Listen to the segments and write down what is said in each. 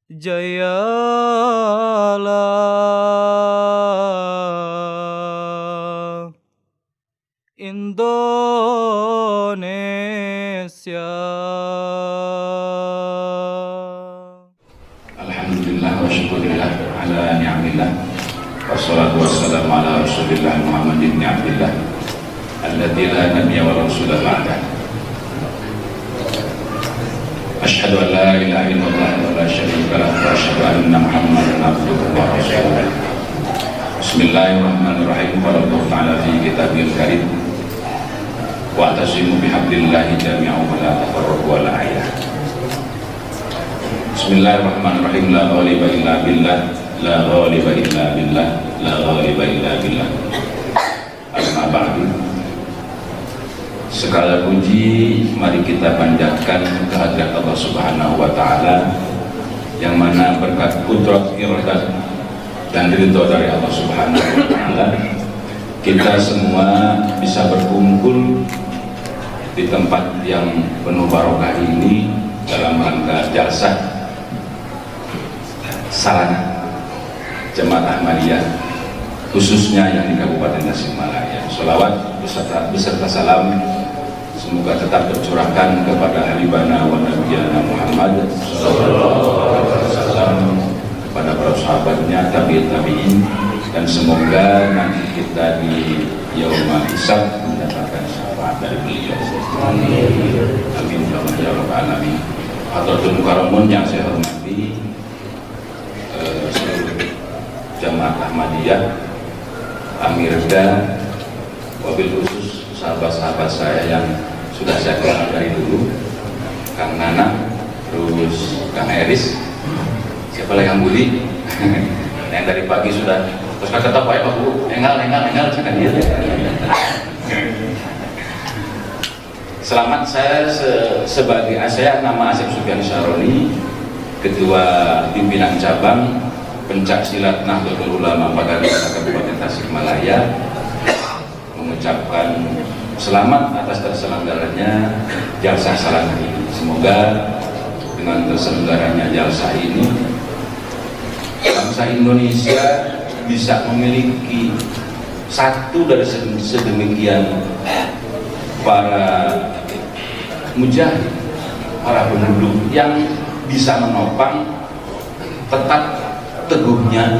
Jayalah Indonesia. Alhamdulillah wa syukurillah ala ni'amillah wassalatu wassalamu ala rasulillah Muhammad ibn Abdillah alladzi la nabiyya wa rasula ba'dah. Asyhadu an la ilaha illallah wa la syarika lahu wa asyhadu anna Muhammadan abduhu wa rasuluh. Bismillahirrahmanirrahim. Qala Allah ta'ala fi kitabihil karim wa'tasimu bihablillahi jami'an wa la tafarraqu wa la ayah. Bismillahirrahmanirrahim. La ghaliba illa billah, la ghaliba illa billah, la ghaliba illa billah. Amma ba'du. Segala puji mari kita panjatkan kehadirat Allah Subhanahu wa taala yang mana berkat kudrat iradat dan ridho dari Allah Subhanahu wa taala kita semua bisa berkumpul di tempat yang penuh barokah ini dalam rangka jalsah Sarana Jemaat Ahmadiyah khususnya yang di Kabupaten Tasikmalaya. Sholawat beserta salam semoga tetap tercurahkan kepada Habibana wa Nabiyana Muhammad sallallahu alaihi wasallam, kepada para sahabatnya, tabi'in, dan semoga nanti kita di yaumul hisab mendapatkan syafaat dari beliau. Amin. Amin ya rabbal alamin. Hadratul Mukarramun yang saya hormati, seluruh jamaah Ahmadiyah, Amirda, wabil khusus sahabat-sahabat saya yang sudah saya kenal dari dulu, Kang Nana, terus Kang Eris, siapa lagi Kang Budi, yang dari pagi sudah, terus kata Pak Bu, engal, jangan dia. Selamat, saya sebagai saya nama Asep Sufyan Syaroni, Ketua Pimpinan Cabang Pencak Silat Nahdlatul Ulama Pagaduhan Kabupaten Tasikmalaya, mengucapkan selamat atas terselenggaranya jalsah Sarana ini. Semoga dengan terselenggaranya jalsah ini bangsa Indonesia bisa memiliki satu dari sedemikian para mujahid, para penduduk yang bisa menopang tetap teguhnya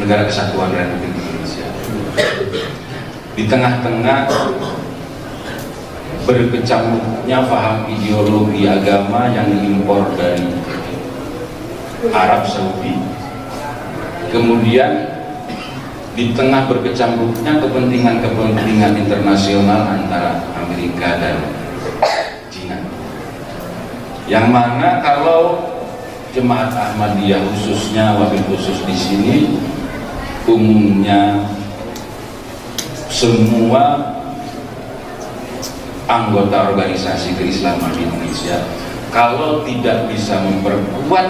negara kesatuan Republik Indonesia di tengah-tengah berkecamuknya paham ideologi agama yang diimpor dari Arab Saudi, kemudian di tengah berkecamuknya kepentingan internasional antara Amerika dan Cina, yang mana kalau Jemaat Ahmadiyah khususnya wabil khusus di sini umumnya semua anggota organisasi keislaman di Indonesia kalau tidak bisa memperkuat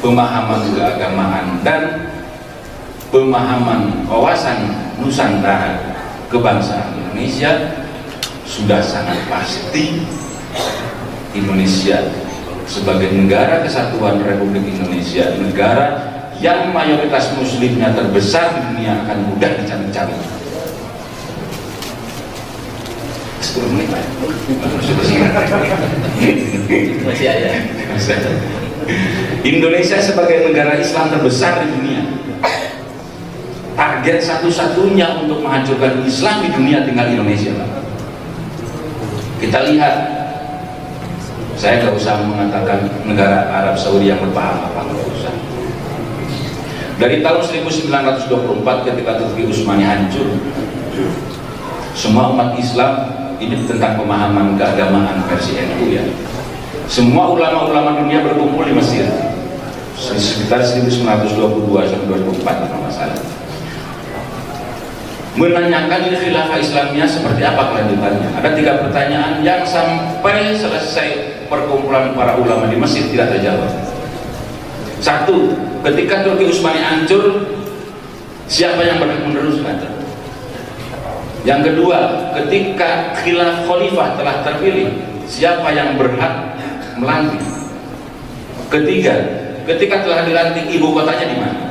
pemahaman keagamaan dan pemahaman wawasan Nusantara kebangsaan Indonesia, sudah sangat pasti Indonesia sebagai negara kesatuan Republik Indonesia, negara yang mayoritas muslimnya terbesar di dunia, akan mudah dicari-cari. 10 menit Pak. Masih ada. Indonesia sebagai negara Islam terbesar di dunia, target satu-satunya untuk menghancurkan Islam di dunia tinggal Indonesia Pak. Kita lihat, saya nggak usah mengatakan negara Arab Saudi yang berpaham apa, nggak usah. Dari tahun 1924 ketika Turki Utsmani hancur, semua umat Islam ini tentang pemahaman keagamaan versi NU ya. Semua ulama-ulama dunia berkumpul di Mesir sekitar 1922 sampai 2004 kalau nggak salah, menanyakan ini khilafah Islamnya seperti apa kelanjutannya. Ada 3 pertanyaan yang sampai selesai perkumpulan para ulama di Mesir tidak terjawab. 1, ketika Turki Utsmani hancur, siapa yang berhak meneruskan? Yang kedua, ketika khalifah telah terpilih, siapa yang berhak melantik? Ketiga, ketika telah dilantik, ibu kotanya di mana?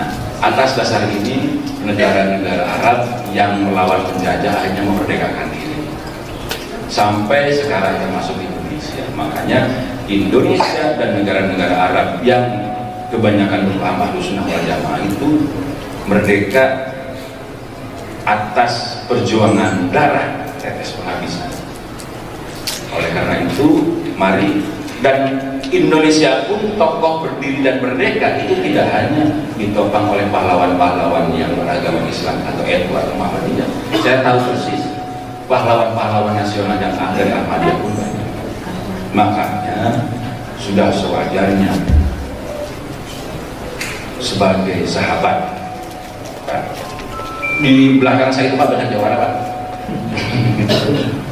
Nah, atas dasar ini negara-negara Arab yang melawan penjajah akhirnya memerdekakan diri. Sampai sekarang termasuk Indonesia. Makanya Indonesia dan negara-negara Arab yang kebanyakan berpaham Ahlus Sunnah wal Jamaah itu merdeka atas perjuangan darah tetes penghabisan. Oleh karena itu, mari, dan Indonesia pun tokoh berdiri dan merdeka itu tidak hanya ditopang oleh pahlawan-pahlawan yang beragama Islam atau NU atau Muhammadiyah. Saya tahu persis pahlawan-pahlawan nasional yang dari Ahmadiyah pun banyak. Makanya sudah sewajarnya sebagai sahabat, di belakang saya itu Pak banyak jawara Pak.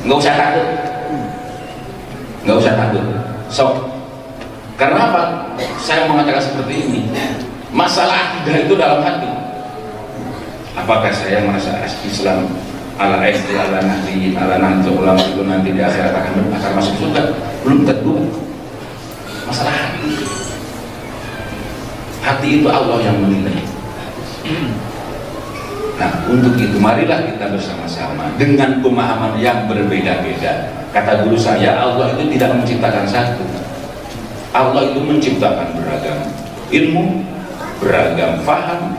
Nggak usah takut, nggak usah takut. Karena apa? Saya mengatakan seperti ini. Masalah akidah itu dalam hati. Apakah saya merasa Islam ala SD, ala nahdiyin, ala nahdu ulama itu nanti di akhirat akan masuk surga? Belum tentu. Masalah hati. Hati itu Allah yang menilai. Nah, untuk itu marilah kita bersama-sama dengan pemahaman yang berbeda-beda. Kata guru saya, Allah itu tidak menciptakan satu. Allah itu menciptakan beragam ilmu, beragam faham,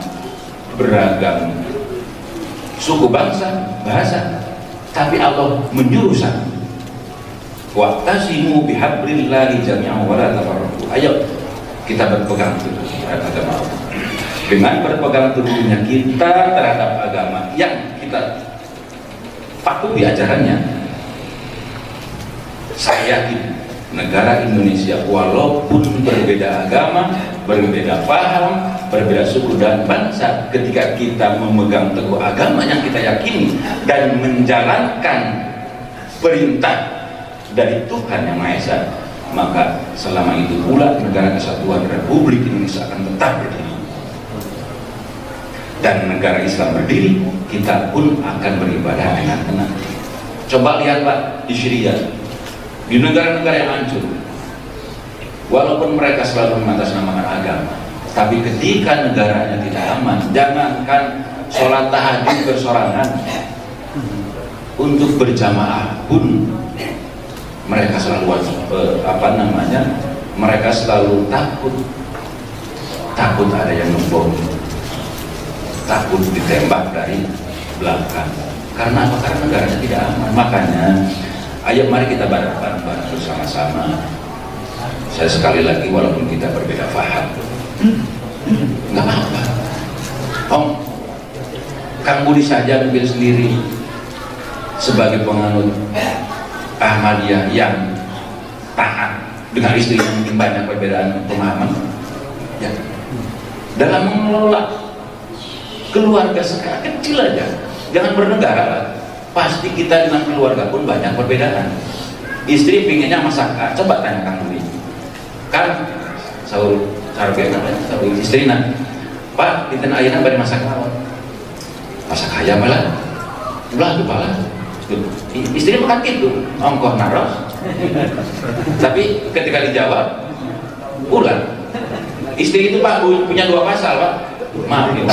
beragam suku bangsa, bahasa. Tapi Allah menyuruh satu. Wa'tasimu bihablillahi jami'an wa la tafarraqu. Ayo kita berpegang teguh terhadap agama Allah. Dengan berpegang teguhnya kita terhadap agama yang kita patuhi ajarannya, saya yakin negara Indonesia walaupun berbeda agama, berbeda paham, berbeda suku dan bangsa, ketika kita memegang teguh agama yang kita yakini dan menjalankan perintah dari Tuhan Yang Maha Esa, maka selama itu pula negara kesatuan Republik Indonesia akan tetap berdiri. Dan negara Islam berdiri, kita pun akan beribadah dengan tenang. Coba lihat Pak, di Syria, di negara-negara yang hancur, walaupun mereka selalu mengatasnamakan agama, tapi ketika negaranya tidak aman, jangankan sholat tahajud bersorangan, untuk berjamaah pun mereka selalu mereka selalu takut ada yang membom, takut ditembak dari belakang. Karena apa? Karena negaranya tidak aman. Makanya ayo mari kita bareng-bareng bersama-sama. Saya sekali lagi, walaupun kita berbeda paham, nggak apa-apa. Kang Budi saja ambil sendiri sebagai penganut Ahmadiyah yang taat dengan istri yang mungkin banyak perbedaan pemahaman, ya, dalam mengelola keluarga sekarang kecil aja, jangan bernegara lah. Pasti kita dengan keluarga pun banyak perbedaan. Istri pinginnya masak, coba tanya Kang Budi. Kan sahur istri nak, Pak, kita ayana bari masak apa? Masak ayam malah, ulah tuh pala. Istri makan gitu, ongkoh naros. Tapi ketika dijawab, ulah. Istri itu Pak punya dua pasal Pak. Maaf ya,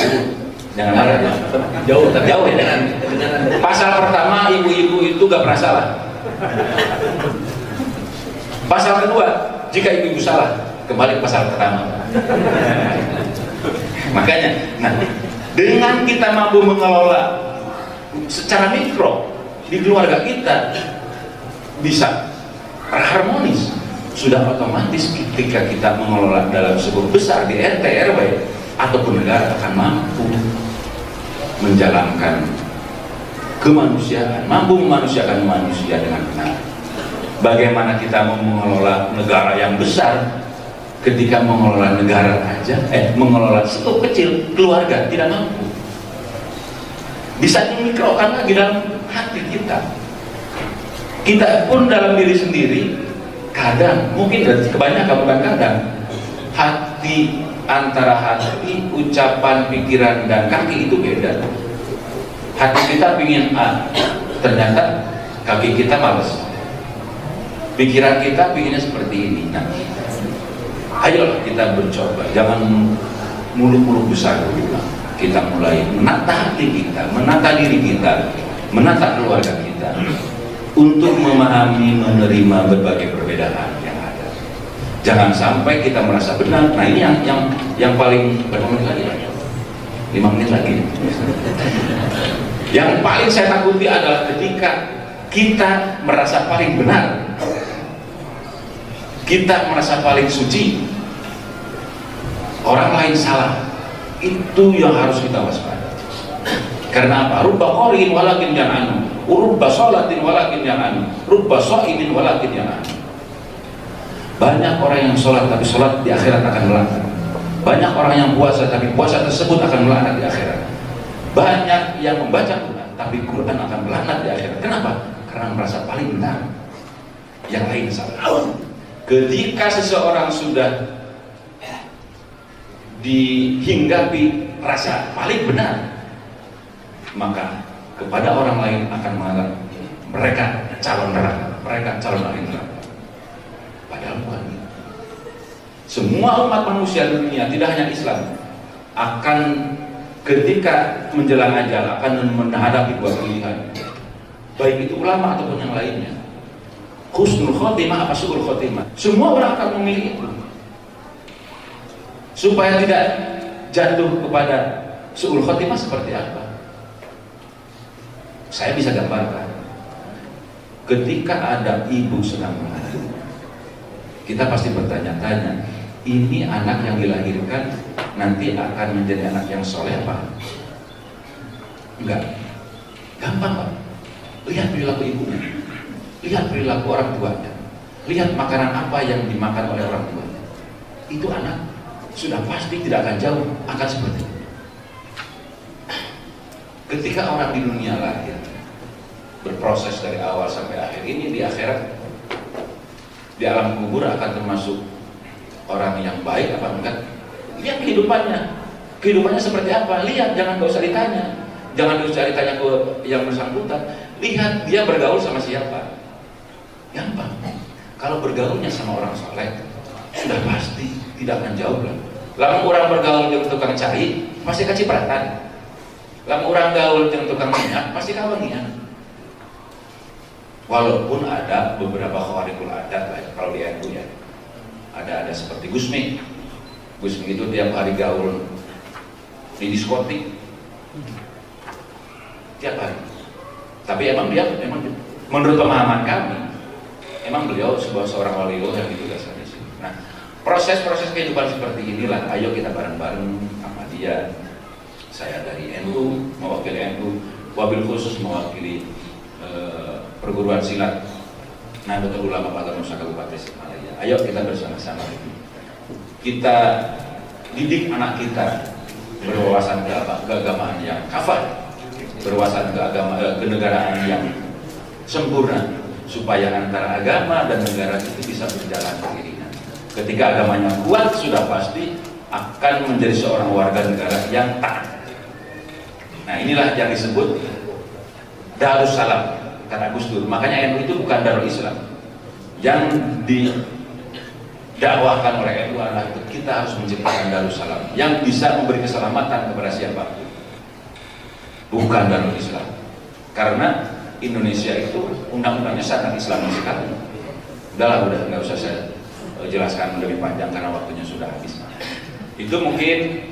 jangan marah. Jauh ya dengan pasal pertama, ibu-ibu itu gak pernah salah. Pasal kedua, jika ibu-ibu salah, kembali ke pasal pertama. Makanya, nah, dengan kita mampu mengelola secara mikro di keluarga kita bisa harmonis, sudah otomatis ketika kita mengelola dalam sebuah besar di RT RW ataupun negara akan mampu menjalankan kemanusiaan, mampu memanusiakan manusia dengan benar. Bagaimana kita mau mengelola negara yang besar ketika mengelola negara aja, mengelola satu kecil keluarga tidak mampu. Bisa dimikrokan lagi dalam hati kita. Kita pun dalam diri sendiri kadang, mungkin kebanyakan bukan kadang, hati, antara hati, ucapan, pikiran dan kaki itu beda. Hati kita pingin A, ternyata kaki kita males. Pikiran kita pikirnya seperti ini. Nah, ayolah kita mencoba, jangan muluk-muluk besar dulu. Kita mulai menata hati kita, menata diri kita, menata keluarga kita untuk memahami, menerima berbagai perbedaan yang ada. Jangan sampai kita merasa benar. Nah, ini yang paling berapa menit lagi? 5 menit lagi. Yang paling saya takuti adalah ketika kita merasa paling benar, kita merasa paling suci, orang lain salah. Itu yang harus kita waspada. Karena apa? Rubba qari'in walakin yan'anu, rubba sholatin walakin yan'anu, rubba sha'imin walakin yan'anu. Banyak orang yang sholat tapi sholat di akhirat akan melaknat. Banyak orang yang puasa tapi puasa tersebut akan melaknat di akhirat. Banyak yang membaca Quran tapi Quran akan melaknat di akhirat. Kenapa? Karena merasa paling benar, yang lain salah. Ketika seseorang sudah dihinggapi rasa paling benar, maka kepada orang lain akan menganggap mereka calon neraka, mereka calon ahli neraka. Padahal bukan. Semua umat manusia di dunia, tidak hanya Islam, akan ketika menjelang ajal akan menghadapi dua pilihan, baik itu ulama ataupun yang lainnya. Husnul khotimah apa su'ul khotimah, semua orang akan memilih itu. Supaya tidak jatuh kepada su'ul khotimah seperti apa? Saya bisa gambarkan. Ketika ada ibu sedang mengandung, kita pasti bertanya-tanya, ini anak yang dilahirkan nanti akan menjadi anak yang soleh apa? Enggak. Gampang Pak. Lihat perilaku ibunya, lihat perilaku orang tuanya, lihat makanan apa yang dimakan oleh orang tuanya. Itu anak sudah pasti tidak akan jauh akan seperti itu. Ketika orang di dunia lahir, berproses dari awal sampai akhir, ini di akhirat, di alam kubur akan termasuk orang yang baik apa enggak? Lihat kehidupannya seperti apa? Lihat, jangan gak usah ditanya, jangan usah ditanya ke yang bersangkutan. Lihat dia bergaul sama siapa. Gampang. Kalau bergaulnya sama orang soleh, sudah pasti tidak akan jauh lah. Lalu orang bergaul dengan tukang cai, pasti kacipratan. Lalu orang gaul dengan tukang minyak, pasti kawangian. Walaupun ada beberapa khawarikul adat lah, kalau di NU ya, ada seperti Gusmi. Gusmi itu tiap hari gaul di diskotik, tiap hari. Tapi emang menurut pemahaman kami, emang beliau seorang waliullah yang ditugaskan di sini. Nah, proses-proses kehidupan seperti inilah, ayo kita bareng-bareng sama dia. Saya dari NU, mewakili NU, wabil khusus mewakili perguruan silat Nahdlatul Ulama Pada Nusa Kabupaten Tasikmalaya. Ayo kita bersama-sama kita didik anak kita berwawasan keagamaan yang kafah, berwawasan kenegaraan yang sempurna, supaya antara agama dan negara itu bisa berjalan beriringan. Ketika agamanya kuat, sudah pasti akan menjadi seorang warga negara yang taat. Nah, inilah yang disebut Darussalam, kata Gus Dur. Makanya NU itu bukan Darul Islam. Yang didakwahkan oleh NU adalah itu, kita harus menciptakan Darussalam yang bisa memberi keselamatan kepada siapa, bukan Darul Islam. Karena Indonesia itu undang-undangnya sangat Islami sekali. Udah nggak usah saya jelaskan lebih panjang karena waktunya sudah habis. Itu mungkin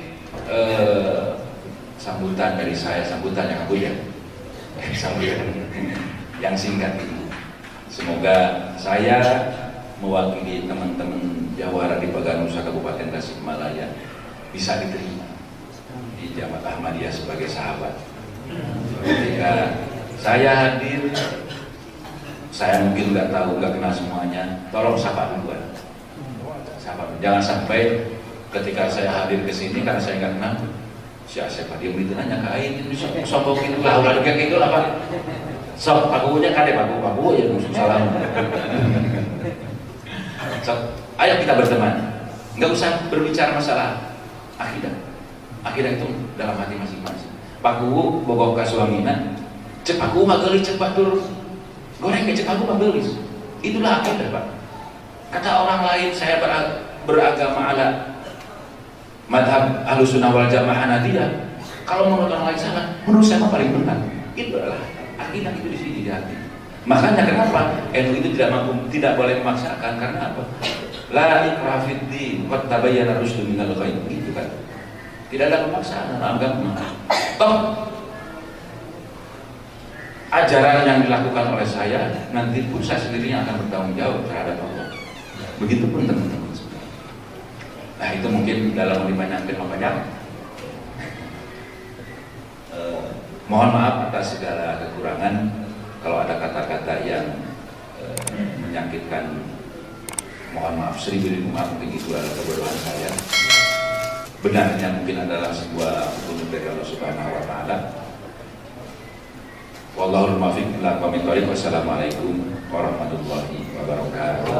sambutan dari saya, sambutan yang aku ya, sambutan yang singkat ini. Semoga saya mewakili teman-teman jawara di Bagan Nusa Kabupaten Tasikmalaya bisa diterima di Jamaah Ahmadiyah sebagai sahabat. Ketika saya hadir, saya mungkin nggak tahu, nggak kenal semuanya. Tolong sapa duluan. Jangan sampai ketika saya hadir ke sini karena saya nggak kenal, siapa dia beli nanya ke aing itu sombong itu lah, ulah kayak gitu lah Pak. Sok pakunya kade paku ya musuh salam. Sok, ayo kita berteman. Nggak usah berbicara masalah akidah. Akidah itu dalam hati masing-masing. Paku bogok ka suamina, cek paku mah geulis, cek batur. Goreng cek paku mah geulis. Itulah akidah, Pak. Kata orang lain saya beragama ala madhab Ahlussunnah wal Jamaah Hanafiyah. Kalau menurut orang lain salah, menurut saya paling benar. Itu adalah akidah itu di sini di hati. Makanya kenapa NU itu tidak boleh memaksakan, karena apa? La ikraha fid din, qad tabayyana rusydu minal ghayy, gitu kan. Tidak ada pemaksaan dalam agama. Toh ajaran yang dilakukan oleh saya nanti pun saya sendirinya akan bertanggung jawab terhadap Allah. Begitupun teman-teman. Nah itu mungkin dalam dipanjangkan banyak. Mohon maaf atas segala kekurangan. Kalau ada kata-kata yang menyakitkan, mohon maaf, seribu maaf, mungkin itu adalah kebodohan saya. Benarnya mungkin adalah sebuah petunjuk dari Allah Subhanahu wa Ta'ala. Wallahul muwaffiq ila aqwamit thoriq. Wassalamualaikum warahmatullahi wabarakatuh.